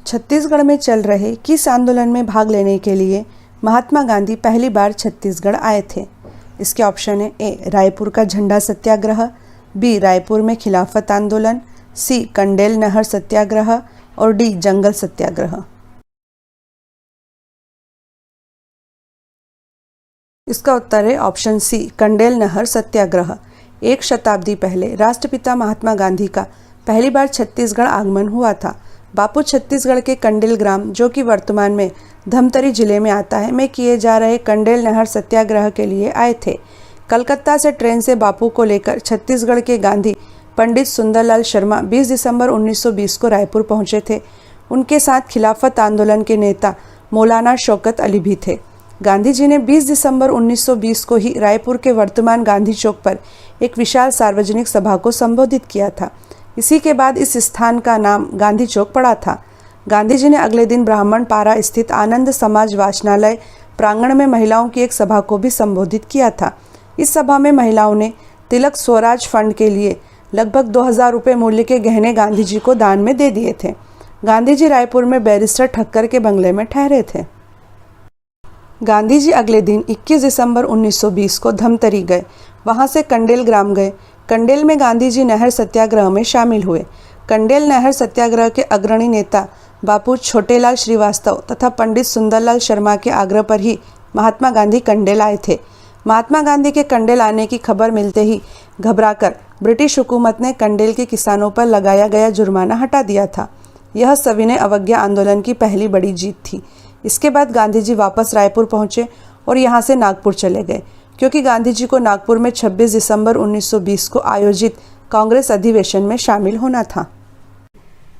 छत्तीसगढ़ में चल रहे किस आंदोलन में भाग लेने के लिए महात्मा गांधी पहली बार छत्तीसगढ़ आए थे? इसके ऑप्शन है ए रायपुर का झंडा सत्याग्रह, बी रायपुर में खिलाफत आंदोलन, सी कंडेल नहर सत्याग्रह और डी जंगल सत्याग्रह। इसका उत्तर है ऑप्शन सी कंडेल नहर सत्याग्रह। 1 शताब्दी पहले राष्ट्रपिता महात्मा गांधी का पहली बार छत्तीसगढ़ आगमन हुआ था। बापू छत्तीसगढ़ के कंडेल ग्राम, जो कि वर्तमान में धमतरी जिले में आता है, में किए जा रहे कंडेल नहर सत्याग्रह के लिए आए थे। कलकत्ता से ट्रेन से बापू को लेकर छत्तीसगढ़ के गांधी पंडित सुंदरलाल शर्मा 20 दिसंबर 1920 को रायपुर पहुंचे थे। उनके साथ खिलाफत आंदोलन के नेता मौलाना शौकत अली भी थे। गांधी जी ने 20 दिसंबर 1920 को ही रायपुर के वर्तमान गांधी चौक पर एक विशाल सार्वजनिक सभा को संबोधित किया था। इसी के बाद इस स्थान का नाम गांधी चौक पड़ा था। गांधी जी ने अगले दिन ब्राह्मण पारा स्थित आनंद समाज वाचनालय प्रांगण में महिलाओं की एक सभा को भी संबोधित किया था। इस सभा में महिलाओं ने तिलक स्वराज फंड के लिए लगभग 2000 रुपये मूल्य के गहने गांधी जी को दान में दे दिए थे। गांधी जी रायपुर में बैरिस्टर ठक्कर के बंगले में ठहरे थे। गांधी जी अगले दिन 21 दिसंबर 1920 को धमतरी गए। वहां से कंडेल ग्राम गए। कंडेल में गांधी जी नहर सत्याग्रह में शामिल हुए। कंडेल नहर सत्याग्रह के अग्रणी नेता बापू छोटेलाल श्रीवास्तव तथा पंडित सुंदरलाल शर्मा के आग्रह पर ही महात्मा गांधी कंडेल आए थे। महात्मा गांधी के कंडेल आने की खबर मिलते ही घबराकर ब्रिटिश हुकूमत ने कंडेल के किसानों पर लगाया गया जुर्माना हटा दिया था। यह सविनय अवज्ञा आंदोलन की पहली बड़ी जीत थी। इसके बाद गांधी जी वापस रायपुर पहुंचे और यहां से नागपुर चले गए, क्योंकि गांधी जी को नागपुर में 26 दिसंबर 1920 को आयोजित कांग्रेस अधिवेशन में शामिल होना था।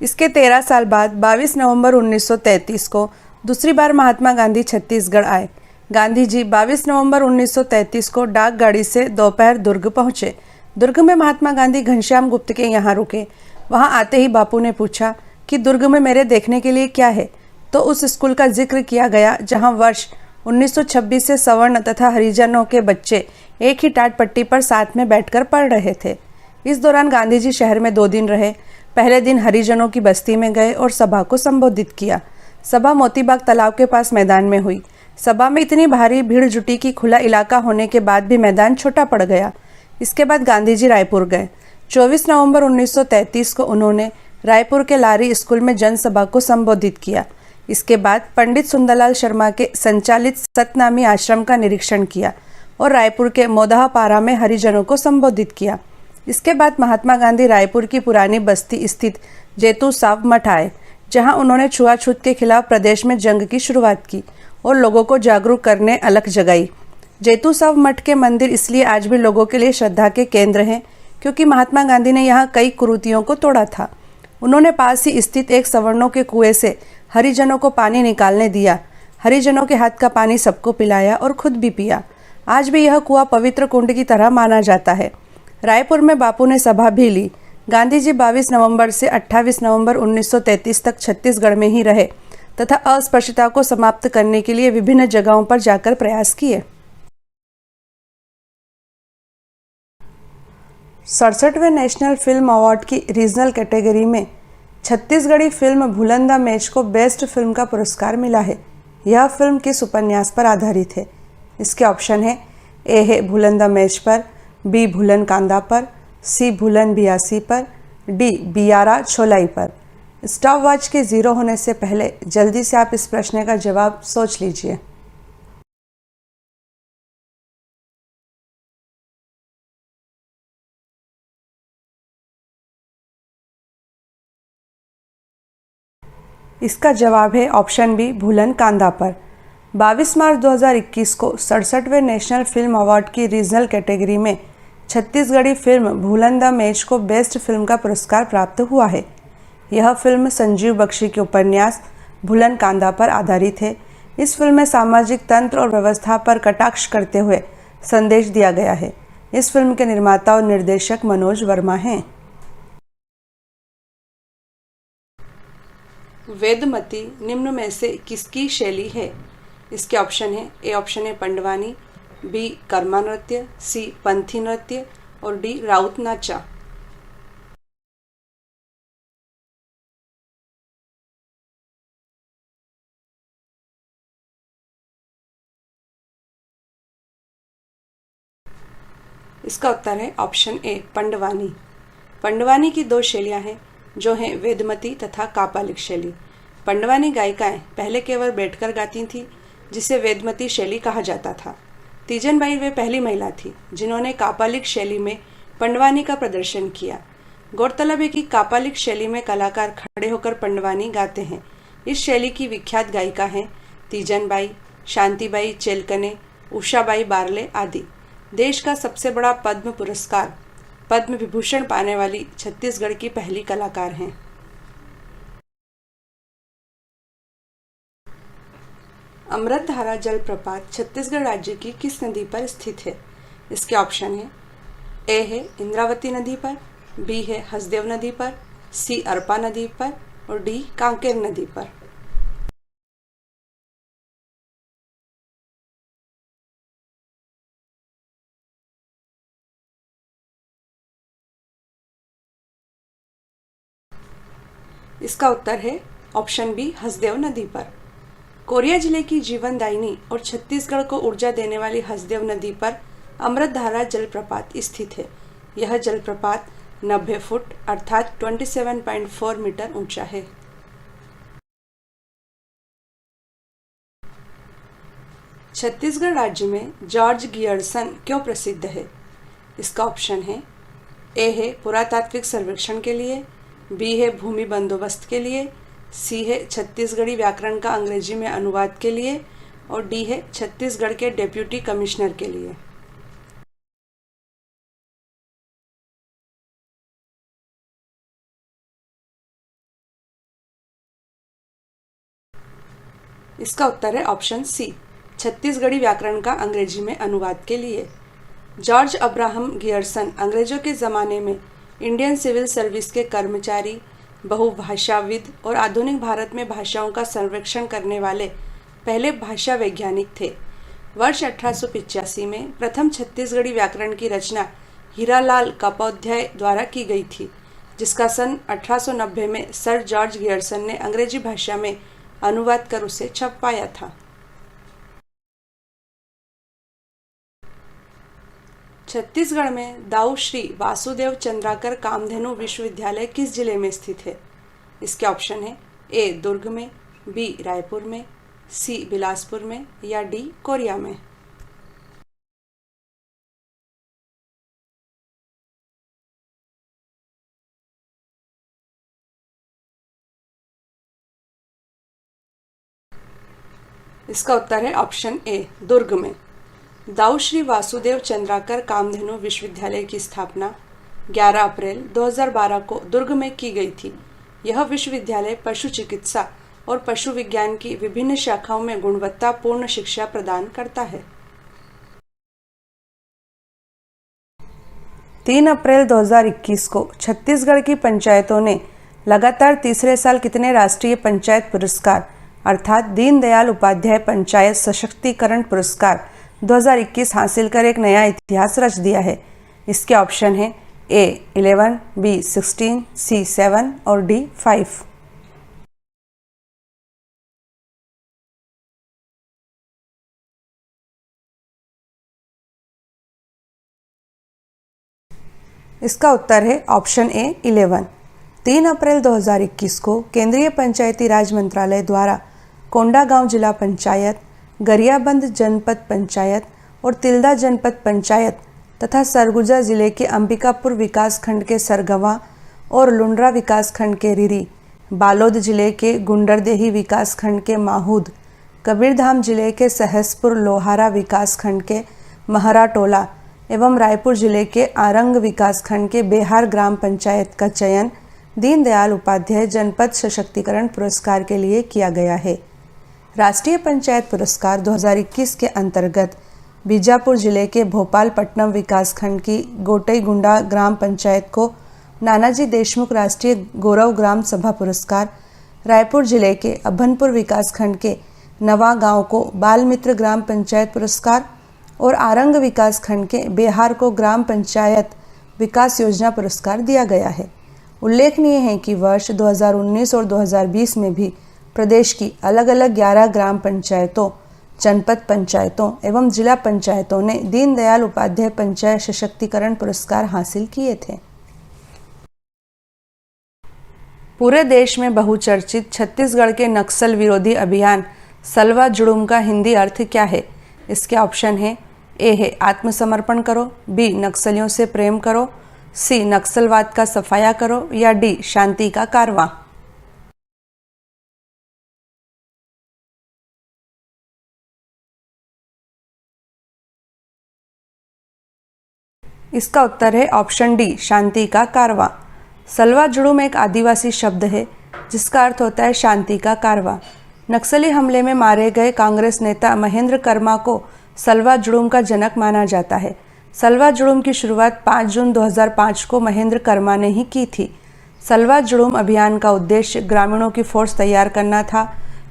इसके 13 साल बाद 22 नवंबर 1933 को दूसरी बार महात्मा गांधी छत्तीसगढ़ आए। गांधी जी 22 नवंबर 1933 को डाकगाड़ी से दोपहर दुर्ग पहुंचे। दुर्ग में महात्मा गांधी घनश्याम गुप्त के यहाँ रुके। वहां आते ही बापू ने पूछा कि दुर्ग में मेरे देखने के लिए क्या है, तो उस स्कूल का जिक्र किया गया जहां वर्ष 1926 से सवर्ण तथा हरिजनों के बच्चे एक ही टाट पट्टी पर साथ में बैठकर पढ़ रहे थे। इस दौरान गांधी जी शहर में 2 दिन रहे। पहले दिन हरिजनों की बस्ती में गए और सभा को संबोधित किया। सभा मोतीबाग तालाब के पास मैदान में हुई। सभा में इतनी भारी भीड़ जुटी कि खुला इलाका होने के बाद भी मैदान छोटा पड़ गया। इसके बाद गांधी जी रायपुर गए। 24 नवंबर 1933 को उन्होंने रायपुर के लारी स्कूल में जनसभा को संबोधित किया। इसके बाद पंडित सुंदरलाल शर्मा के संचालित सतनामी आश्रम का निरीक्षण किया और रायपुर के मोदहापारा में हरिजनों को संबोधित किया। इसके बाद महात्मा गांधी रायपुर की पुरानी बस्ती स्थित जेतू साव मठ आए, जहां उन्होंने छुआछूत के खिलाफ प्रदेश में जंग की शुरुआत की और लोगों को जागरूक करने अलख जगाई। जेतू साव मठ के मंदिर इसलिए आज भी लोगों के लिए श्रद्धा के केंद्र हैं, क्योंकि महात्मा गांधी ने यहाँ कई कुरीतियों को तोड़ा था। उन्होंने पास ही स्थित एक सवर्णों के कुएं से हरिजनों को पानी निकालने दिया। हरिजनों के हाथ का पानी सबको पिलाया और खुद भी पिया। आज भी यह कुआं पवित्र कुंड की तरह माना जाता है। रायपुर में बापू ने सभा भी ली। गांधी जी 22 नवंबर से 28 नवंबर 1933 तक छत्तीसगढ़ में ही रहे तथा अस्पृश्यता को समाप्त करने के लिए विभिन्न जगहों पर जाकर प्रयास किए। 67वें नेशनल फिल्म अवार्ड की रीजनल कैटेगरी में Chhattisgarhi film Bhulan the match को बेस्ट फिल्म का पुरस्कार मिला है। यह फिल्म किस उपन्यास पर आधारित है? इसके ऑप्शन है ए है भूलन द मैच पर, बी भूलन कांदा पर, सी भूलन बियासी पर, डी बियारा छोलाई पर। स्टॉप वॉच के 0 होने से पहले जल्दी से आप इस प्रश्न का जवाब सोच लीजिए। इसका जवाब है ऑप्शन बी भूलन कांदा पर। 22 मार्च 2021 को 67वें नेशनल फिल्म अवार्ड की रीजनल कैटेगरी में Chhattisgarhi film Bhulan the match को बेस्ट फिल्म का पुरस्कार प्राप्त हुआ है। यह फिल्म संजीव बख्शी के उपन्यास भूलन कांदा पर आधारित है। इस फिल्म में सामाजिक तंत्र और व्यवस्था पर कटाक्ष करते हुए संदेश दिया गया है। इस फिल्म के निर्माता और निर्देशक मनोज वर्मा हैं। वेदमती निम्न में से किसकी शैली है? इसके ऑप्शन है ए ऑप्शन है पंडवानी, बी कर्मा नृत्य, सी पंथी नृत्य और डी राउत नाचा। इसका उत्तर है ऑप्शन ए पंडवानी। पंडवानी की दो शैलियाँ हैं जो हैं वेदमती तथा कापालिक शैली। पंडवानी गायिकाएं पहले केवल बैठकर गाती थीं, जिसे वेदमती शैली कहा जाता था। तीजन बाई वे पहली महिला थी जिन्होंने कापालिक शैली में पंडवानी का प्रदर्शन किया। गौरतलब है कि कापालिक शैली में कलाकार खड़े होकर पंडवानी गाते हैं। इस शैली की विख्यात गायिका हैं तीजन बाई, शांतिबाई चेलकने, उषाबाई बारले आदि। देश का सबसे बड़ा पद्म पुरस्कार पद्म विभूषण पाने वाली छत्तीसगढ़ की पहली कलाकार हैं। अमृतधारा जलप्रपात छत्तीसगढ़ राज्य की किस नदी पर स्थित है? इसके ऑप्शन है ए है इंद्रावती नदी पर, बी है हसदेव नदी पर, सी अरपा नदी पर और डी कांकेर नदी पर। इसका उत्तर है ऑप्शन बी हसदेव नदी पर। कोरिया जिले की जीवनदायिनी और छत्तीसगढ़ को ऊर्जा देने वाली हसदेव नदी पर अमृतधारा जलप्रपात स्थित है। यह जलप्रपात 90 फुट अर्थात 27.4 मीटर ऊंचा है। छत्तीसगढ़ राज्य में जॉर्ज गियर्सन क्यों प्रसिद्ध है? इसका ऑप्शन है ए है पुरातात्विक सर्वेक्षण के लिए, बी है भूमि बंदोबस्त के लिए, सी है छत्तीसगढ़ी व्याकरण का अंग्रेजी में अनुवाद के लिए और डी है छत्तीसगढ़ के डेप्यूटी कमिश्नर के लिए। इसका उत्तर है ऑप्शन सी छत्तीसगढ़ी व्याकरण का अंग्रेजी में अनुवाद के लिए। जॉर्ज अब्राहम गियर्सन अंग्रेजों के ज़माने में इंडियन सिविल सर्विस के कर्मचारी, बहुभाषाविद और आधुनिक भारत में भाषाओं का सर्वेक्षण करने वाले पहले भाषा वैज्ञानिक थे। वर्ष 1885 में प्रथम छत्तीसगढ़ी व्याकरण की रचना हीरालाल कापोध्याय द्वारा की गई थी, जिसका सन 1890 में सर जॉर्ज गियर्सन ने अंग्रेजी भाषा में अनुवाद कर उसे छपवाया था। छत्तीसगढ़ में दाऊ श्री वासुदेव चंद्राकर कामधेनु विश्वविद्यालय किस जिले में स्थित है? इसके ऑप्शन है ए दुर्ग में, बी रायपुर में, सी बिलासपुर में या डी कोरिया में। इसका उत्तर है ऑप्शन ए दुर्ग में। दाऊ श्री वासुदेव चंद्राकर कामधेनु विश्वविद्यालय की स्थापना 11 अप्रैल 2012 को दुर्ग में की गई थी। यह विश्वविद्यालय पशु चिकित्सा और पशु विज्ञान की विभिन्न शाखाओं में गुणवत्तापूर्ण शिक्षा प्रदान करता है। 3 अप्रैल 2021 को छत्तीसगढ़ की पंचायतों ने लगातार तीसरे साल कितने राष्ट्रीय पंचायत पुरस्कार अर्थात दीनदयाल उपाध्याय पंचायत सशक्तिकरण पुरस्कार 2021 हासिल कर एक नया इतिहास रच दिया है? इसके ऑप्शन हैं ए 11, बी 16, सी 7 और डी 5। इसका उत्तर है ऑप्शन ए 11। 3 अप्रैल 2021 को केंद्रीय पंचायती राज मंत्रालय द्वारा कोंडागांव जिला पंचायत, गरियाबंद जनपद पंचायत और तिल्दा जनपद पंचायत तथा सरगुजा जिले के अंबिकापुर विकासखंड के सरगवा और लुंड्रा विकासखंड के रिरी, बालोद जिले के गुंडरदेही विकासखंड के माहूद, कबीरधाम जिले के सहसपुर लोहारा विकासखंड के महराटोला एवं रायपुर जिले के आरंग विकासखंड के बेहार ग्राम पंचायत का चयन दीनदयाल उपाध्याय जनपद सशक्तिकरण पुरस्कार के लिए किया गया है। राष्ट्रीय पंचायत पुरस्कार 2021 के अंतर्गत बीजापुर जिले के भोपालपट्टनम विकासखंड की गोटईगुंडा ग्राम पंचायत को नानाजी देशमुख राष्ट्रीय गौरव ग्राम सभा पुरस्कार, रायपुर जिले के अभनपुर विकासखंड के नवा गांव को बाल मित्र ग्राम पंचायत पुरस्कार और आरंग विकासखंड के बेहार को ग्राम पंचायत विकास योजना पुरस्कार दिया गया है। उल्लेखनीय है कि वर्ष 2019 और 2020 में भी प्रदेश की अलग अलग 11 ग्राम पंचायतों जनपद पंचायतों एवं जिला पंचायतों ने दीनदयाल उपाध्याय पंचायत सशक्तिकरण पुरस्कार हासिल किए थे। पूरे देश में बहुचर्चित छत्तीसगढ़ के नक्सल विरोधी अभियान सलवा जुड़ूम का हिंदी अर्थ क्या है? इसके ऑप्शन है ए है आत्मसमर्पण करो, बी नक्सलियों से प्रेम करो, सी नक्सलवाद का सफाया करो या डी शांति का कारवां। इसका उत्तर है ऑप्शन डी शांति का कारवां। सलवा जुड़ूम एक आदिवासी शब्द है जिसका अर्थ होता है शांति का कारवां। नक्सली हमले में मारे गए कांग्रेस नेता महेंद्र कर्मा को सलवा जुड़ूम का जनक माना जाता है। सलवा जुड़ूम की शुरुआत 5 जून 2005 को महेंद्र कर्मा ने ही की थी। सलवा जुड़ूम अभियान का उद्देश्य ग्रामीणों की फोर्स तैयार करना था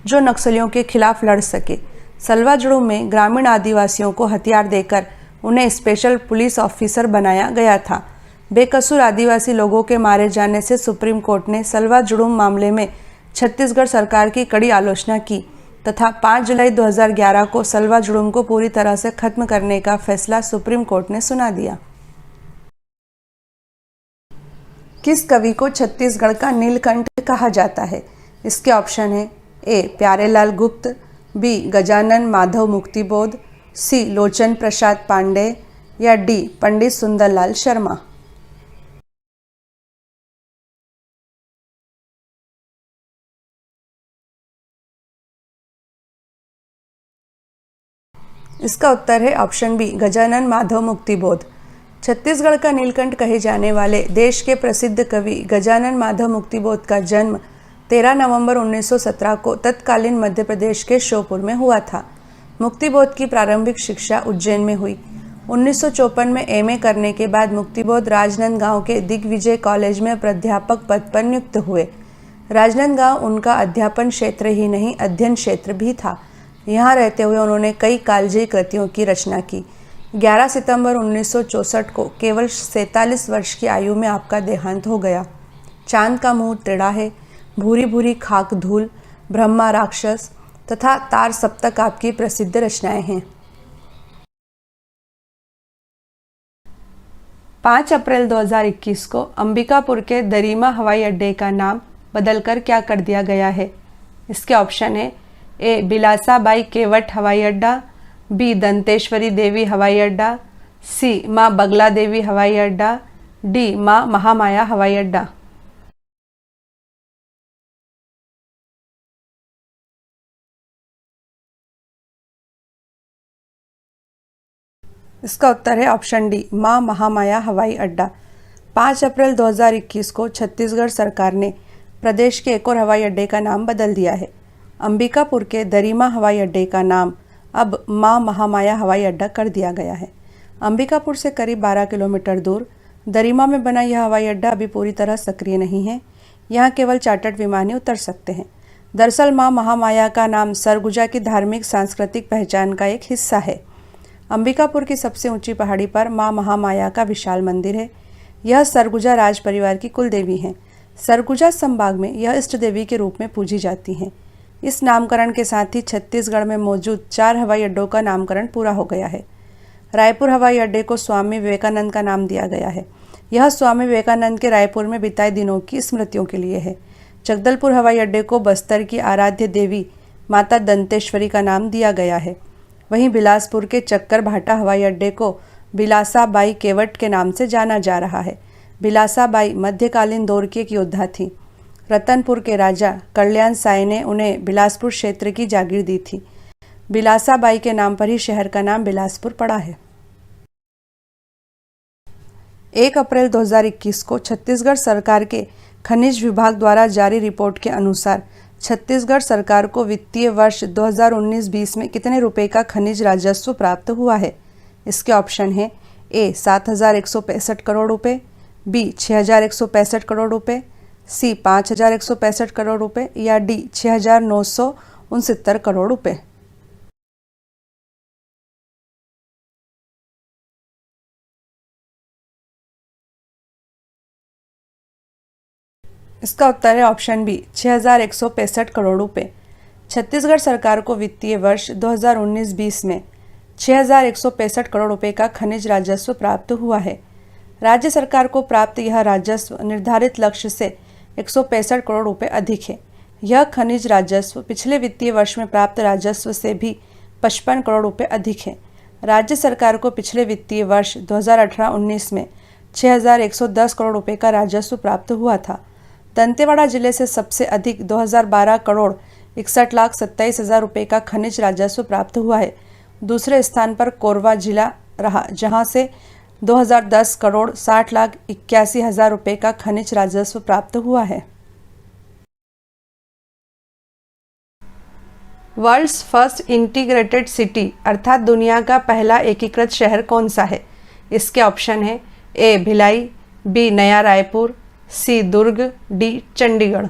जो नक्सलियों के खिलाफ लड़ सके। सलवा जुड़ूम में ग्रामीण आदिवासियों को हथियार देकर उन्हें स्पेशल पुलिस ऑफिसर बनाया गया था। बेकसूर आदिवासी लोगों के मारे जाने से सुप्रीम कोर्ट ने सलवा जुड़ूम मामले में छत्तीसगढ़ सरकार की कड़ी आलोचना की तथा 5 जुलाई 2011 को सलवा जुड़ूम को पूरी तरह से खत्म करने का फैसला सुप्रीम कोर्ट ने सुना दिया। किस कवि को छत्तीसगढ़ का नीलकंठ कहा जाता है? इसके ऑप्शन है ए प्यारेलाल गुप्त, बी गजानन माधव मुक्तिबोध, सी लोचन प्रसाद पांडे या डी पंडित सुंदरलाल शर्मा। इसका उत्तर है ऑप्शन बी गजानन माधव मुक्तिबोध। छत्तीसगढ़ का नीलकंठ कहे जाने वाले देश के प्रसिद्ध कवि गजानन माधव मुक्तिबोध का जन्म 13 नवंबर 1917 को तत्कालीन मध्य प्रदेश के श्योपुर में हुआ था। मुक्तिबोध की प्रारंभिक शिक्षा उज्जैन में हुई। 1954 में एमए करने के बाद मुक्तिबोध राजनांदगांव के दिग्विजय कॉलेज में प्राध्यापक पद पर नियुक्त हुए। राजनांदगांव उनका अध्यापन क्षेत्र ही नहीं अध्ययन क्षेत्र भी था। यहाँ रहते हुए उन्होंने कई कालजयी कृतियों की रचना की। 11 सितंबर 1964 को केवल 47 वर्ष की आयु में आपका देहांत हो गया। चांद का मुंह टेढ़ा है, भूरी भूरी खाक धूल, ब्रह्मा राक्षस तथा तार सप्तक आपकी प्रसिद्ध रचनाएं हैं। 5 अप्रैल 2021 को अंबिकापुर के दरीमा हवाई अड्डे का नाम बदलकर क्या कर दिया गया है? इसके ऑप्शन है ए बिलासाबाई केवट हवाई अड्डा, बी दंतेश्वरी देवी हवाई अड्डा, सी माँ बगला देवी हवाई अड्डा, डी माँ महामाया हवाई अड्डा। इसका उत्तर है ऑप्शन डी माँ महामाया हवाई अड्डा। 5 अप्रैल 2021 को छत्तीसगढ़ सरकार ने प्रदेश के एक और हवाई अड्डे का नाम बदल दिया है। अंबिकापुर के दरीमा हवाई अड्डे का नाम अब माँ महामाया हवाई अड्डा कर दिया गया है। अंबिकापुर से करीब 12 किलोमीटर दूर दरीमा में बना यह हवाई अड्डा अभी पूरी तरह सक्रिय नहीं है। यहाँ केवल चार्टर्ड विमान ही उतर सकते हैं। दरअसल माँ महामाया का नाम सरगुजा की धार्मिक सांस्कृतिक पहचान का एक हिस्सा है। अंबिकापुर की सबसे ऊंची पहाड़ी पर माँ महामाया का विशाल मंदिर है। यह सरगुजा राज परिवार की कुल देवी हैं। सरगुजा संभाग में यह इष्ट देवी के रूप में पूजी जाती हैं। इस नामकरण के साथ ही छत्तीसगढ़ में मौजूद 4 हवाई अड्डों का नामकरण पूरा हो गया है। रायपुर हवाई अड्डे को स्वामी विवेकानंद का नाम दिया गया है। यह स्वामी विवेकानंद के रायपुर में बिताए दिनों की स्मृतियों के लिए है। जगदलपुर हवाई अड्डे को बस्तर की आराध्य देवी माता दंतेश्वरी का नाम दिया गया है। वहीं बिलासपुर के चक्कर भाटा हवाई अड्डे को बिलासाबाई केवट के नाम से जाना जा रहा है। बिलासाबाई मध्यकालीन दौर की एक योद्धा थी। रतनपुर के राजा कल्याण साय ने उन्हें बिलासपुर क्षेत्र की जागीर दी थी। बिलासाबाई के नाम पर ही शहर का नाम बिलासपुर पड़ा है। 1 अप्रैल 2021 को छत्तीसगढ़ सरकार के खनिज विभाग द्वारा जारी रिपोर्ट के अनुसार छत्तीसगढ़ सरकार को वित्तीय वर्ष 2019-20 में कितने रुपए का खनिज राजस्व प्राप्त हुआ है? इसके ऑप्शन है ए 7,165 करोड़ रुपए, बी 6,165 करोड़ रुपए, सी 5,165 करोड़ रुपए या डी 6,969 करोड़ रुपए। इसका उत्तर है ऑप्शन बी 6,165 करोड़ रुपए। छत्तीसगढ़ सरकार को वित्तीय वर्ष 2019-20 में 6,165 करोड़ रुपए का खनिज राजस्व प्राप्त हुआ है। राज्य सरकार को प्राप्त यह राजस्व निर्धारित लक्ष्य से 165 करोड़ रुपए अधिक है। यह खनिज राजस्व पिछले वित्तीय वर्ष में प्राप्त राजस्व से भी 55 करोड़ रुपए अधिक है। राज्य सरकार को पिछले वित्तीय वर्ष 2018-19 में 6,110 करोड़ रुपए का राजस्व प्राप्त हुआ था। दंतेवाड़ा जिले से सबसे अधिक 2012 करोड़ 61,27,000 रुपए का खनिज राजस्व प्राप्त हुआ है। दूसरे स्थान पर कोरबा जिला रहा, जहां से 2010 करोड़ 60,81,000 रुपए का खनिज राजस्व प्राप्त हुआ है। वर्ल्ड्स फर्स्ट इंटीग्रेटेड सिटी अर्थात दुनिया का पहला एकीकृत शहर कौन सा है? इसके ऑप्शन है ए Bhilai, B Naya Raipur, C Durg, D Chandigarh.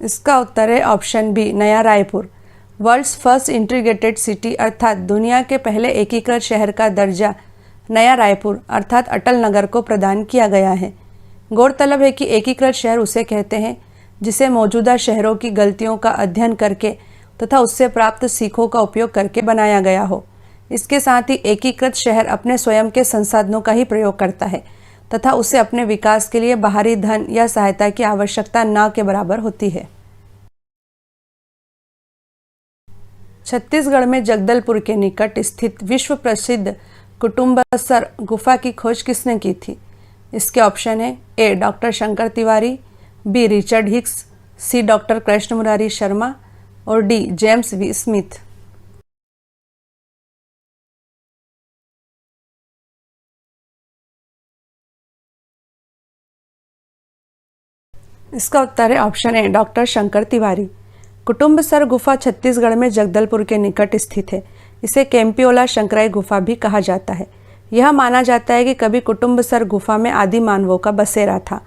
इसका उत्तर है option B Naya Raipur. World's first integrated city अर्थात दुनिया के पहले एकीकृत शहर का दर्जा नया रायपुर अर्थात अटल नगर को प्रदान किया गया है। गौरतलब है कि एकीकृत शहर उसे कहते हैं जिसे मौजूदा शहरों की गलतियों का अध्ययन करके तथा उससे प्राप्त सीखों का उपयोग करके बनाया गया हो। इसके साथ ही एकीकृत शहर अपने स्वयं के संसाधनों का ही प्रयोग करता है तथा उसे अपने विकास के लिए बाहरी धन या सहायता की आवश्यकता न के बराबर होती है। छत्तीसगढ़ में जगदलपुर के निकट स्थित विश्व प्रसिद्ध कुटुम्बसर गुफा की खोज किसने की थी? इसके ऑप्शन है A doctor Shankar Tiwari, B Richard Hicks, C doctor Krishna Murari Sharma और डी जेम्स वी स्मिथ। इसका उत्तर है option A doctor Shankar Tiwari. Kutumsar गुफा छत्तीसगढ़ में जगदलपुर के निकट स्थित है। इसे कैंपियोला शंकराई गुफा भी कहा जाता है। यह माना जाता है कि कभी कुटुम्बसर गुफा में आदि मानवों का बसेरा था।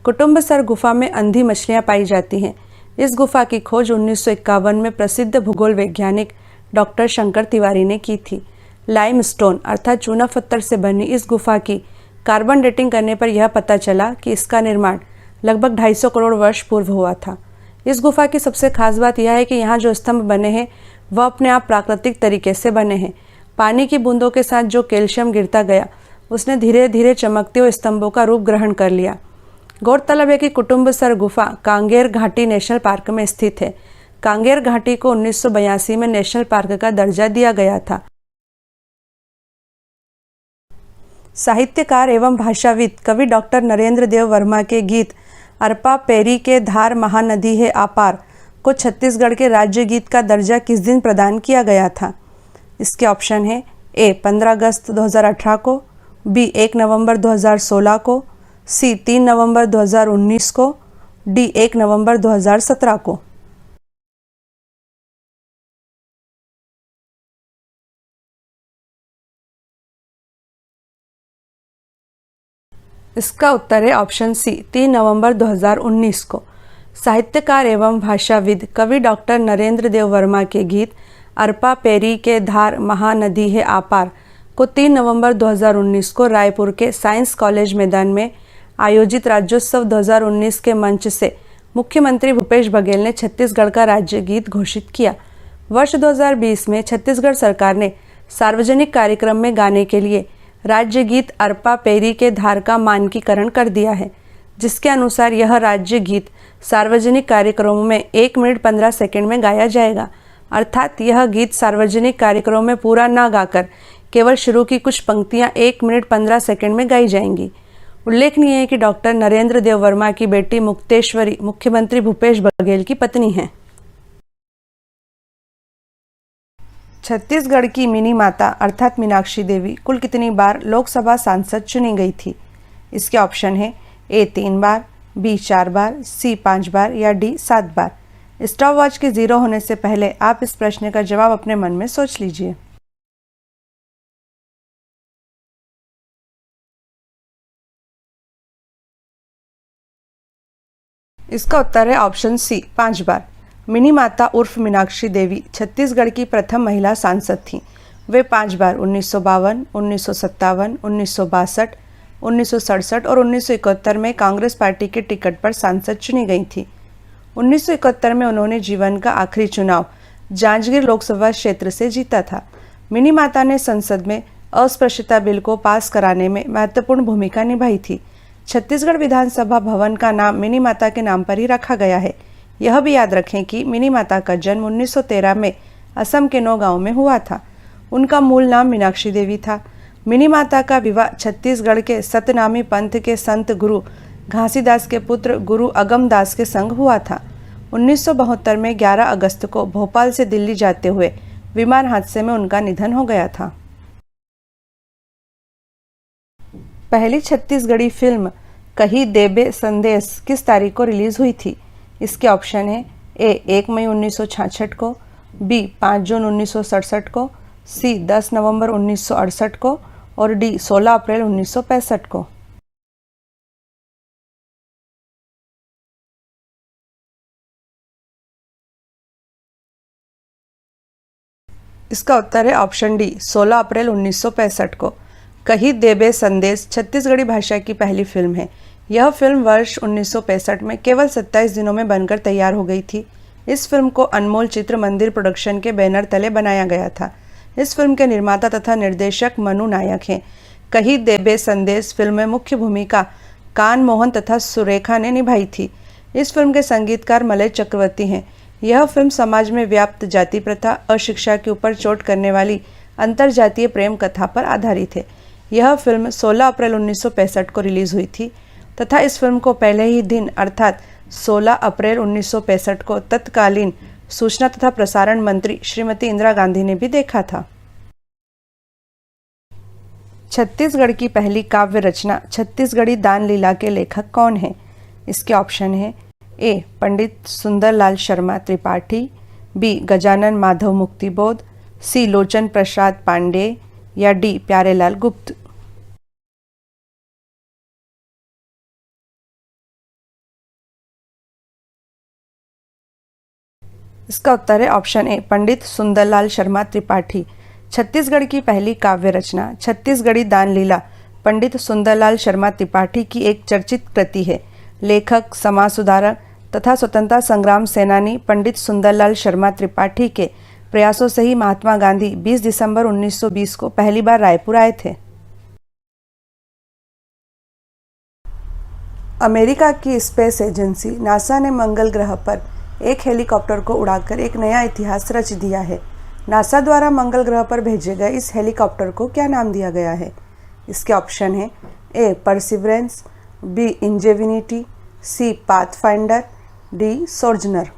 कुटुम्बसर गुफा में अंधी मछलियां पाई जाती हैं। इस गुफा की खोज 1951 में प्रसिद्ध भूगोल वैज्ञानिक डॉक्टर शंकर तिवारी ने की थी। लाइमस्टोन अर्थात चूना पत्थर से बनी इस गुफा की कार्बन डेटिंग करने पर यह पता चला कि इसका निर्माण लगभग 250 करोड़ वर्ष पूर्व हुआ था। इस गुफा की सबसे खास बात यह है कि यहाँ जो स्तंभ बने हैं वह अपने आप प्राकृतिक तरीके से बने हैं। पानी की बूंदों के साथ जो कैल्शियम गिरता गया उसने धीरे धीरे चमकते हुए स्तंभों का रूप ग्रहण कर लिया। गौरतलब है कि कुटुम्बसर गुफा कांगेर घाटी नेशनल पार्क में स्थित है। कांगेर घाटी को 1982 में नेशनल पार्क का दर्जा दिया गया था। साहित्यकार एवं भाषाविद कवि डॉक्टर नरेंद्र देव वर्मा के गीत अरपा पैरी के धार महानदी है आपार को छत्तीसगढ़ के राज्य गीत का दर्जा किस दिन प्रदान किया गया था? इसके ऑप्शन है ए 15 अगस्त 2018 को, बी 1 नवंबर 2016 को, सी 3 नवंबर 2019 को, डी 1 नवंबर 2017 को। इसका उत्तर है ऑप्शन सी 3 नवंबर 2019 को। साहित्यकार एवं भाषाविद कवि डॉक्टर नरेंद्र देव वर्मा के गीत अरपा पैरी के धार महानदी है आपार को 3 नवंबर 2019 को रायपुर के साइंस कॉलेज मैदान में आयोजित राज्योत्सव 2019 के मंच से मुख्यमंत्री भूपेश बघेल ने छत्तीसगढ़ का राज्य गीत घोषित किया। वर्ष 2020 में छत्तीसगढ़ सरकार ने सार्वजनिक कार्यक्रम में गाने के लिए राज्य गीत अरपा पैरी के धार का मानकीकरण कर दिया है, जिसके अनुसार यह राज्य गीत सार्वजनिक कार्यक्रमों में 1 मिनट 15 सेकंड में गाया जाएगा। अर्थात यह गीत सार्वजनिक कार्यक्रमों में पूरा न गाकर केवल शुरू की कुछ पंक्तियां 1 मिनट 15 सेकंड में गाई जाएंगी। उल्लेखनीय है कि डॉक्टर नरेंद्र देव वर्मा की बेटी मुक्तेश्वरी मुख्यमंत्री भूपेश बघेल की पत्नी हैं। छत्तीसगढ़ की मिनी माता अर्थात मीनाक्षी देवी कुल कितनी बार लोकसभा सांसद चुनी गई थी? इसके ऑप्शन है ए 3 बार, बी 4 बार, सी 5 बार या डी 7 बार। स्टॉप वॉच के 0 होने से पहले आप इस प्रश्न का जवाब अपने मन में सोच लीजिए। इसका उत्तर है ऑप्शन सी 5 बार। मिनी माता उर्फ मीनाक्षी देवी छत्तीसगढ़ की प्रथम महिला सांसद थीं। वे 5 बार 1952, 1957, 1962, 1967 और 1971 में कांग्रेस पार्टी के टिकट पर सांसद चुनी गई थी। 1971 में उन्होंने जीवन का आखिरी चुनाव जांजगीर लोकसभा क्षेत्र से जीता था। मिनी माता ने संसद में अस्पृश्यता बिल को पास कराने में महत्वपूर्ण भूमिका निभाई थी। छत्तीसगढ़ विधानसभा भवन का नाम मिनी माता के नाम पर ही रखा गया है। यह भी याद रखें कि मिनी माता का जन्म 1913 में असम के नौगांव में हुआ था। उनका मूल नाम मीनाक्षी देवी था। मिनी माता का विवाह छत्तीसगढ़ के सतनामी पंथ के संत गुरु घासीदास के पुत्र गुरु अगम दास के संग हुआ था। 1972 में 11 अगस्त को भोपाल से दिल्ली जाते हुए विमान हादसे में उनका निधन हो गया था। पहली छत्तीसगढ़ी फिल्म कही देबे संदेश किस तारीख को रिलीज हुई थी? इसके ऑप्शन है ए 1 मई 1966 को, बी 5 जून 1967 को, सी 10 नवंबर 1968 को और डी 16 अप्रैल 1965 को। इसका उत्तर है ऑप्शन डी 16 अप्रैल 1965 को। कही देबे संदेश छत्तीसगढ़ी भाषा की पहली फिल्म है। यह फिल्म वर्ष 1965 में केवल 27 दिनों में बनकर तैयार हो गई थी। इस फिल्म को अनमोल चित्र मंदिर प्रोडक्शन के बैनर तले बनाया गया था। इस फिल्म के निर्माता तथा निर्देशक मनु नायक हैं। कही देबे संदेश फिल्म में मुख्य भूमिका कान मोहन तथा सुरेखा ने निभाई थी। इस फिल्म के संगीतकार मलय चक्रवर्ती हैं। यह फिल्म समाज में व्याप्त जाति प्रथा, अशिक्षा के ऊपर चोट करने वाली अंतरजातीय प्रेम कथा पर आधारित है। यह फिल्म 16 अप्रैल 1965 को रिलीज हुई थी तथा इस फिल्म को पहले ही दिन अर्थात 16 अप्रैल 1965 को तत्कालीन सूचना तथा प्रसारण मंत्री श्रीमती इंदिरा गांधी ने भी देखा था। छत्तीसगढ़ की पहली काव्य रचना छत्तीसगढ़ी दान लीला के लेखक कौन है? इसके ऑप्शन है ए पंडित सुंदरलाल शर्मा त्रिपाठी, बी गजानन माधव मुक्तिबोध, सी लोचन प्रसाद पांडे या डी प्यारेलाल गुप्त। इसका उत्तर है ऑप्शन ए पंडित सुंदरलाल शर्मा त्रिपाठी। छत्तीसगढ़ की पहली काव्य रचना छत्तीसगढ़ी दान लीला पंडित सुंदरलाल शर्मा त्रिपाठी की एक चर्चित कृति है। लेखक, समाज सुधारक तथा स्वतंत्रता संग्राम सेनानी पंडित सुंदरलाल शर्मा त्रिपाठी के प्रयासों से ही महात्मा गांधी 20 दिसंबर 1920 को पहली बार रायपुर आए थे। अमेरिका की स्पेस एजेंसी नासा ने मंगल ग्रह पर एक हेलीकॉप्टर को उड़ाकर एक नया इतिहास रच दिया है। नासा द्वारा मंगल ग्रह पर भेजे गए इस हेलीकॉप्टर को क्या नाम दिया गया है? इसके ऑप्शन है ए परसिवरेंस, बी इंजेविनिटी, सी पाथफाइंडर, डी सोर्जनर।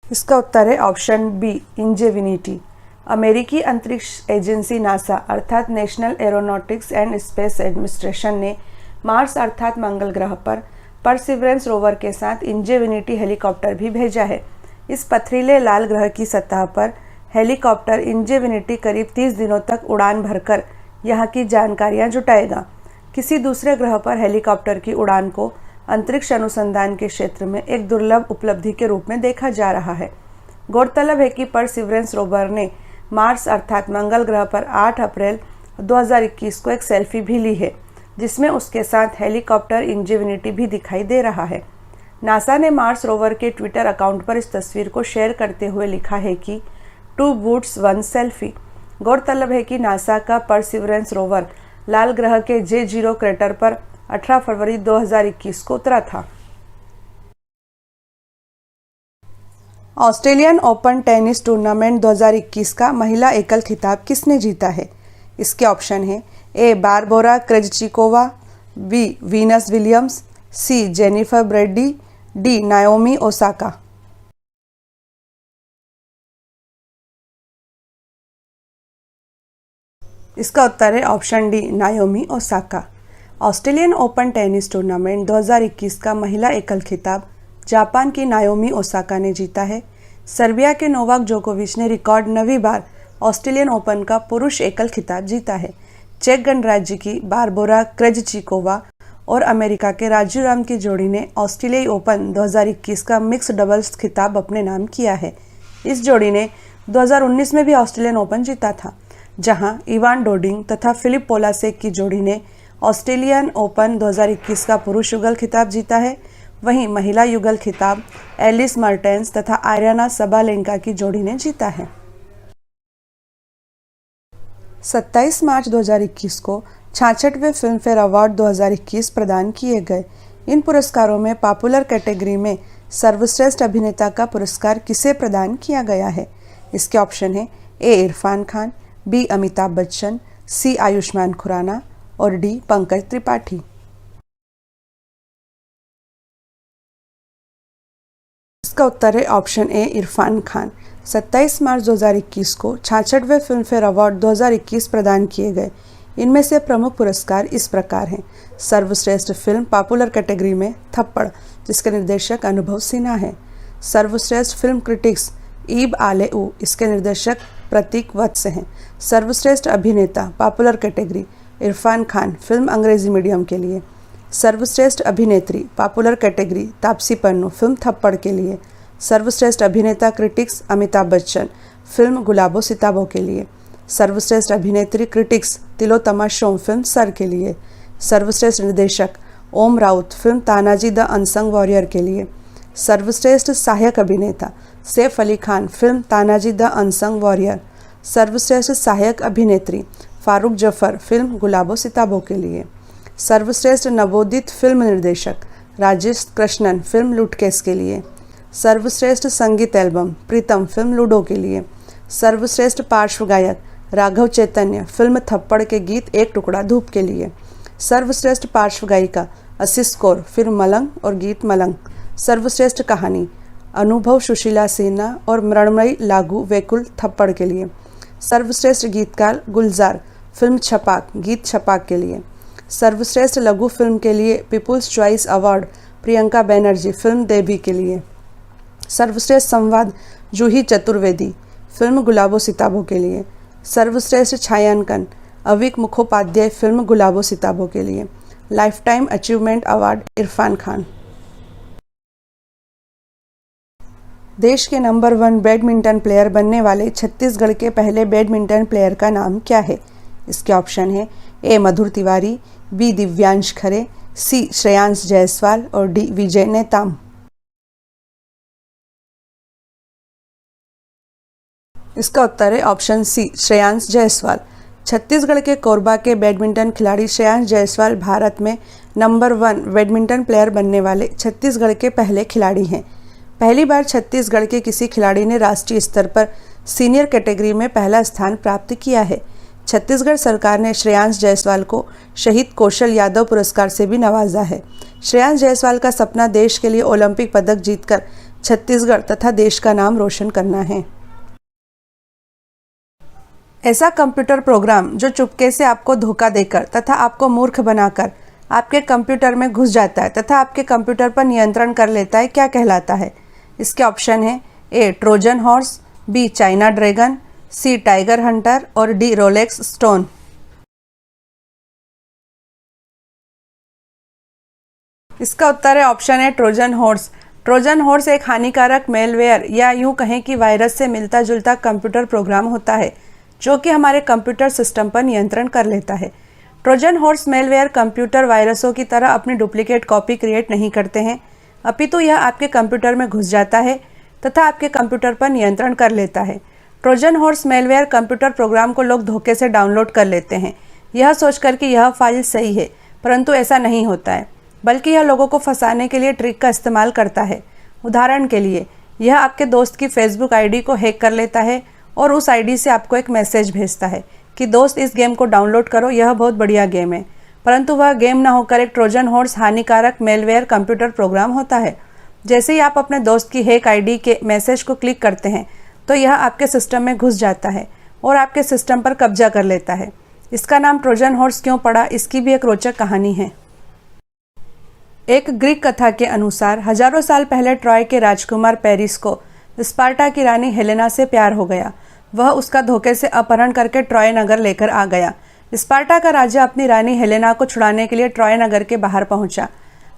इसका उत्तर है ऑप्शन बी इंजेविनिटी। अमेरिकी अंतरिक्ष एजेंसी नासा अर्थात national aeronautics and space administration ने मार्स अर्थात मंगल ग्रह पर परसिवरेंस रोवर के साथ इंजेविनिटी हेलीकॉप्टर भी भेजा है। इस पथरीले लाल ग्रह की सतह पर हेलीकॉप्टर इंजेविनिटी करीब 30 दिनों तक उड़ान भरकर यहाँ की जानकारियाँ जुटाएगा। किसी दूसरे ग्रह पर हेलीकॉप्टर की उड़ान को अंतरिक्ष अनुसंधान के क्षेत्र में एक दुर्लभ उपलब्धि के रूप में देखा जा रहा है। गौरतलब है कि परसिवरेंस रोवर ने मार्स अर्थात मंगल ग्रह पर 8 अप्रैल 2021 को एक सेल्फी भी ली है, जिसमें उसके साथ हेलीकॉप्टर इंजेविनिटी भी दिखाई दे रहा है। नासा ने मार्स रोवर के ट्विटर अकाउंट पर इस तस्वीर को शेयर करते हुए लिखा है कि 2 बूट्स 1 सेल्फी। गौरतलब है कि नासा का परसिवरेंस रोवर लाल ग्रह के J0 क्रेटर पर 18 फरवरी 2021 को उतरा था। ऑस्ट्रेलियन ओपन टेनिस टूर्नामेंट 2021 का महिला एकल खिताब किसने जीता है? इसके ऑप्शन है A Barbora Krejcikova, B Venus Williams, C Jennifer Brady, D Naomi Osaka. इसका उत्तर है option D Naomi Osaka. Australian Open tennis tournament 2021 का महिला एकल खिताब जापान की नाओमी ओसाका ने जीता है। सर्बिया के नोवाक जोकोविच ने रिकॉर्ड 9वीं बार ऑस्ट्रेलियन ओपन का पुरुष एकल खिताब जीता है। चेक गणराज्य की बारबोरा क्रेजचिकोवा और अमेरिका के राजू राम की जोड़ी ने ऑस्ट्रेलियाई ओपन 2021 का मिक्स डबल्स खिताब अपने नाम किया है। इस जोड़ी ने 2019 में भी ऑस्ट्रेलियन ओपन जीता था, जहां इवान डोडिंग तथा फिलिप पोलासेक की जोड़ी ने ऑस्ट्रेलियन ओपन 2021 का पुरुष युगल खिताब जीता है। वहीं महिला युगल खिताब एलिस मर्टेंस तथा आयरना सबालेंका की जोड़ी ने जीता है। 27 मार्च 2021 को 66वें फिल्म फेयर अवार्ड 2021 प्रदान किए गए। इन पुरस्कारों में पॉपुलर कैटेगरी में सर्वश्रेष्ठ अभिनेता का पुरस्कार किसे प्रदान किया गया है? इसके ऑप्शन हैं ए इरफान खान, बी अमिताभ बच्चन, सी आयुष्मान खुराना और डी पंकज त्रिपाठी। इसका उत्तर है ऑप्शन ए इरफान खान। 27 मार्च 2021 को 66वें फिल्म फेयर अवार्ड 2021 प्रदान किए गए। इनमें से प्रमुख पुरस्कार इस प्रकार हैं। सर्वश्रेष्ठ फिल्म पॉपुलर कैटेगरी में थप्पड़, जिसके निर्देशक अनुभव सिन्हा हैं। सर्वश्रेष्ठ फिल्म क्रिटिक्स ईब आलेऊ, इसके निर्देशक प्रतीक वत्स हैं। सर्वश्रेष्ठ अभिनेता popular category Irrfan Khan, film Angrezi medium के लिए। सर्वश्रेष्ठ अभिनेत्री popular category Taapsee Pannu, film Thappad के लिए। सर्वश्रेष्ठ अभिनेता क्रिटिक्स अमिताभ बच्चन, फिल्म गुलाबो सिताबो के लिए। सर्वश्रेष्ठ अभिनेत्री critics Tillotama Shome, film sir के लिए। सर्वश्रेष्ठ निर्देशक Om Raut, film Tanhaji the unsung warrior के लिए। सर्वश्रेष्ठ सहायक अभिनेता Saif Ali Khan, film Tanhaji the unsung warrior. सर्वश्रेष्ठ सहायक अभिनेत्री फारूक जफर, फिल्म गुलाबो सिताबो के लिए। सर्वश्रेष्ठ नवोदित फिल्म निर्देशक राजेश कृष्णन, फिल्म लुटकेस के लिए। सर्वश्रेष्ठ संगीत एल्बम प्रीतम, फिल्म लूडो के लिए। सर्वश्रेष्ठ पार्श्व गायक राघव चैतन्य, फिल्म थप्पड़ के गीत एक टुकड़ा धूप के लिए। सर्वश्रेष्ठ पार्श्व गायिका असिस कौर, फिल्म मलंग और गीत मलंग। सर्वश्रेष्ठ कहानी अनुभव सुशीला सिन्हा और मृणमयी लागू वेकुल थप्पड़ के लिए। सर्वश्रेष्ठ गीतकार गुलजार, फिल्म छपाक, गीत छपाक के लिए। सर्वश्रेष्ठ लघु फिल्म के लिए people's choice award Priyanka Banerjee, film Devi के लिए। सर्वश्रेष्ठ संवाद जूही चतुर्वेदी, फिल्म गुलाबो सिताबो के लिए। सर्वश्रेष्ठ छायांकन अविक मुखोपाध्याय, फिल्म गुलाबो सिताबो के लिए। Life time achievement award Irrfan Khan. देश के नंबर 1 बैडमिंटन प्लेयर बनने वाले छत्तीसगढ़ के पहले बैडमिंटन प्लेयर का नाम क्या है? इसके ऑप्शन है ए मधुर तिवारी, बी दिव्यांश खरे, सी श्रेयांश जायसवाल और डी विजय नेताम। इसका उत्तर है ऑप्शन सी श्रेयांश जायसवाल। छत्तीसगढ़ के कोरबा के बैडमिंटन खिलाड़ी श्रेयांश जायसवाल भारत में नंबर 1 बैडमिंटन प्लेयर बनने वाले छत्तीसगढ़ के पहले खिलाड़ी हैं। पहली बार छत्तीसगढ़ के किसी खिलाड़ी ने राष्ट्रीय स्तर पर सीनियर कैटेगरी में पहला स्थान प्राप्त किया है। छत्तीसगढ़ सरकार ने श्रेयांश जायसवाल को शहीद कौशल यादव पुरस्कार से भी नवाजा है। श्रेयांश जायसवाल का सपना देश के लिए ओलंपिक पदक जीतकर छत्तीसगढ़ तथा देश का नाम रोशन करना है। ऐसा कंप्यूटर प्रोग्राम जो चुपके से आपको धोखा देकर तथा आपको मूर्ख बनाकर आपके कंप्यूटर में घुस जाता है तथा आपके कंप्यूटर पर नियंत्रण कर लेता है, क्या कहलाता है? इसके ऑप्शन है A Trojan horse, B China dragon, C tiger hunter और डी रोलेक्स स्टोन। इसका उत्तर है ऑप्शन है ट्रोजन हॉर्स। ट्रोजन हॉर्स एक हानिकारक मेलवेयर या यूं कहें कि वायरस से मिलता जुलता कंप्यूटर प्रोग्राम होता है जो कि हमारे कंप्यूटर सिस्टम पर नियंत्रण कर लेता है। ट्रोजन हॉर्स मेलवेयर कंप्यूटर वायरसों की तरह अपनी डुप्लीकेट कॉपी क्रिएट नहीं करते हैं, अपितु यह आपके कंप्यूटर में घुस जाता है तथा आपके कंप्यूटर पर नियंत्रण कर लेता है। Trojan horse malware computer program को लोग धोखे से डाउनलोड कर लेते हैं, यह सोचकर कि यह फाइल सही है, परंतु ऐसा नहीं होता है, बल्कि यह लोगों को फंसाने के लिए ट्रिक का इस्तेमाल करता है। उदाहरण के लिए, यह आपके दोस्त की फेसबुक आईडी को हैक कर लेता है और उस आईडी से आपको एक मैसेज भेजता है कि दोस्त इस गेम को डाउनलोड करो, यह बहुत बढ़िया गेम है, परंतु वह गेम ना होकर एक ट्रोजन हॉर्स हानिकारक मेलवेयर कंप्यूटर प्रोग्राम होता है। जैसे ही आप अपने दोस्त की हैक आईडी के मैसेज को क्लिक करते हैं तो यह आपके सिस्टम में घुस जाता है और आपके सिस्टम पर कब्जा कर लेता है। इसका नाम ट्रोजन हॉर्स क्यों पड़ा, इसकी भी एक रोचक कहानी है। एक ग्रीक कथा के अनुसार हजारों साल पहले ट्रॉय के राजकुमार पेरिस को स्पार्टा की रानी हेलेना से प्यार हो गया। वह उसका धोखे से अपहरण करके ट्रॉय नगर लेकर आ गया, स्पार्टा का राजा अपनी रानी हेलेना को छुड़ाने के लिए ट्रॉय नगर के बाहर पहुंचा।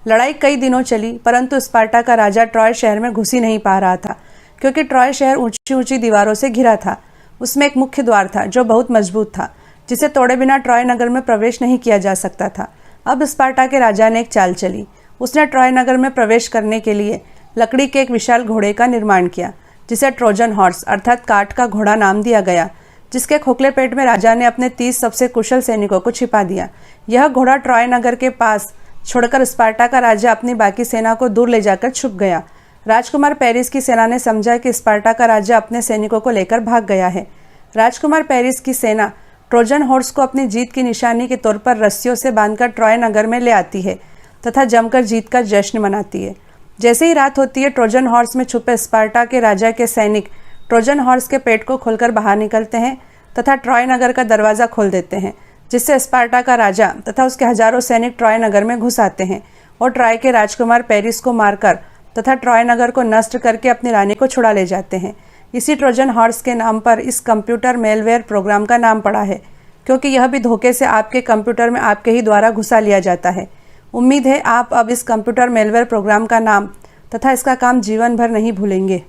लड़ाई कई दिनों चली, परंतु स्पार्टा का राजा ट्रॉय शहर में घुस ही नहीं पा रहा था, क्योंकि ट्रॉय शहर ऊंची ऊंची दीवारों से घिरा था। उसमें एक मुख्य द्वार था जो बहुत मजबूत था, जिसे तोड़े बिना ट्रॉय नगर में प्रवेश नहीं किया जा सकता था। अब स्पार्टा के राजा ने एक चाल चली। उसने ट्रॉय नगर में प्रवेश करने के लिए लकड़ी के एक विशाल घोड़े का निर्माण किया, जिसे ट्रोजन हॉर्स अर्थात काठ का घोड़ा नाम दिया गया, जिसके खोखले पेट में राजा ने अपने 30 सबसे कुशल सैनिकों को छिपा दिया। यह घोड़ा ट्रॉय नगर के पास छोड़कर स्पार्टा का राजा अपनी बाकी सेना को दूर ले जाकर छुप गया। राजकुमार पेरिस की सेना ने समझा कि स्पार्टा का राजा अपने सैनिकों को लेकर भाग गया है। राजकुमार पेरिस की सेना ट्रोजन हॉर्स को अपनी जीत की निशानी के तौर पर रस्सियों से बांधकर ट्रॉय नगर में ले आती है तथा जमकर जीत का जश्न मनाती है। जैसे ही रात होती है, ट्रोजन हॉर्स में छुपे स्पार्टा के राजा के सैनिक ट्रोजन हॉर्स के पेट को खोलकर बाहर निकलते हैं तथा ट्रॉय नगर का दरवाजा खोल देते हैं, जिससे स्पार्टा का राजा तथा उसके हजारों सैनिक ट्रॉय नगर में घुस आते हैं और ट्रॉय के राजकुमार पेरिस को मारकर तथा ट्रॉय नगर को नष्ट करके अपनी रानी को छुड़ा ले जाते हैं। इसी ट्रोजन हॉर्स के नाम पर इस कंप्यूटर मेलवेयर प्रोग्राम का नाम पड़ा है, क्योंकि यह भी धोखे से आपके कंप्यूटर में आपके ही द्वारा घुसा लिया जाता है। उम्मीद है आप अब इस कंप्यूटर मेलवेयर प्रोग्राम का नाम तथा इसका काम जीवन भर नहीं भूलेंगे।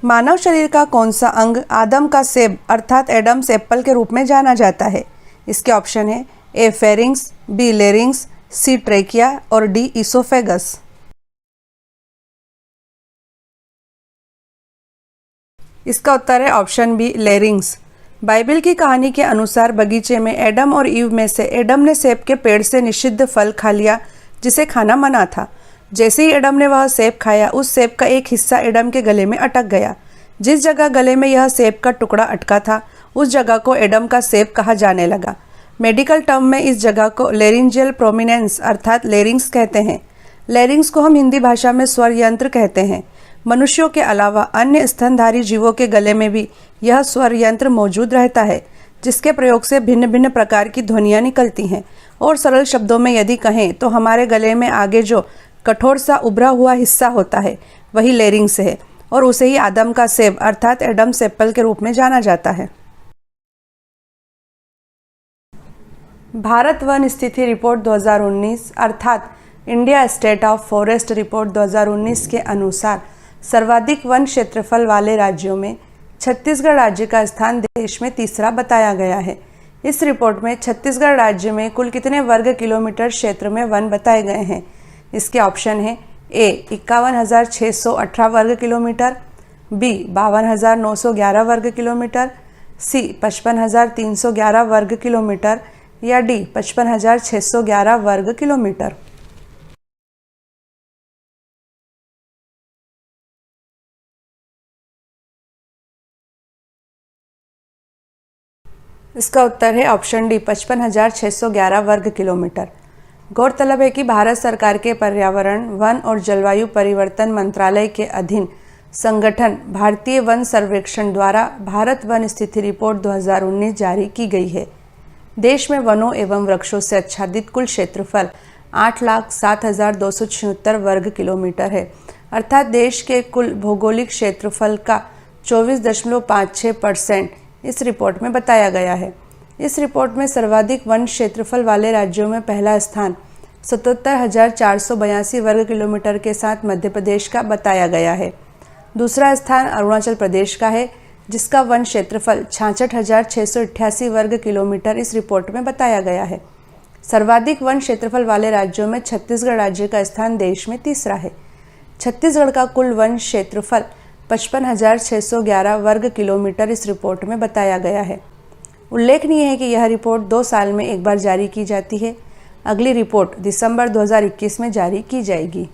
मानव शरीर का कौन सा अंग आदम का सेब अर्थात एडम्स एप्पल के रूप में जाना जाता है? इसके ऑप्शन है ए फेरिंग्स, बी लेरिंग्स, सी ट्रेकिया और डी इसोफेगस। इसका उत्तर है ऑप्शन बी लेरिंग्स। बाइबल की कहानी के अनुसार बगीचे में एडम और ईव में से एडम ने सेब के पेड़ से निषिद्ध फल खा लिया, जिसे खाना मना था। जैसे ही एडम ने वह सेब खाया, उस सेब का एक हिस्सा एडम के गले में अटक गया। जिस जगह गले में यह सेब का टुकड़ा अटका था, उस जगह को एडम का सेब कहा जाने लगा। मेडिकल टर्म में इस जगह को लेरिंजियल प्रोमिनेंस अर्थात लेरिंग्स कहते हैं। लेरिंग्स को हम हिंदी भाषा में स्वर यंत्र कहते हैं। मनुष्यों के अलावा अन्य स्तनधारी जीवों के गले में भी यह स्वर यंत्र मौजूद रहता है, जिसके प्रयोग से भिन्न भिन्न प्रकार की ध्वनियाँ निकलती हैं। और सरल शब्दों में यदि कहें तो हमारे गले में आगे जो कठोर सा उभरा हुआ हिस्सा होता है, वही लेरिंग्स है, और उसे ही आदम का सेब अर्थात एडम्स एप्पल के रूप में जाना जाता है। भारत वन स्थिति रिपोर्ट 2019 अर्थात India state of forest report 2019 के अनुसार सर्वाधिक वन क्षेत्रफल वाले राज्यों में छत्तीसगढ़ राज्य का स्थान देश में तीसरा बताया गया है। इस रिपोर्ट में छत्तीसगढ़ राज्य में कुल कितने वर्ग किलोमीटर क्षेत्र में वन बताए गए हैं? इसके ऑप्शन है ए 51,618 वर्ग किलोमीटर, बी 52,911 वर्ग किलोमीटर, सी 55,311 वर्ग किलोमीटर या डी 55,611 वर्ग किलोमीटर। इसका उत्तर है ऑप्शन डी 55,611 वर्ग किलोमीटर। गौरतलब है कि भारत सरकार के पर्यावरण, वन और जलवायु परिवर्तन मंत्रालय के अधीन संगठन भारतीय वन सर्वेक्षण द्वारा भारत वन स्थिति रिपोर्ट 2019 जारी की गई है। देश में वनों एवं वृक्षों से आच्छादित कुल क्षेत्रफल 8,07,276 वर्ग किलोमीटर है, अर्थात देश के कुल भौगोलिक क्षेत्रफल का 24.56% इस रिपोर्ट में बताया गया है। इस रिपोर्ट में सर्वाधिक वन क्षेत्रफल वाले राज्यों में पहला स्थान 77,482 वर्ग किलोमीटर के साथ मध्य प्रदेश का बताया गया है। दूसरा स्थान अरुणाचल प्रदेश का है, जिसका वन क्षेत्रफल 66,688 वर्ग किलोमीटर इस रिपोर्ट में बताया गया है। सर्वाधिक वन क्षेत्रफल वाले राज्यों में छत्तीसगढ़ राज्य का स्थान देश में तीसरा है। छत्तीसगढ़ का कुल वन क्षेत्रफल 55,611 वर्ग किलोमीटर इस रिपोर्ट में बताया गया है। उल्लेखनीय है कि यह रिपोर्ट 2 साल में एक बार जारी की जाती है। अगली रिपोर्ट दिसंबर 2021 में जारी की जाएगी।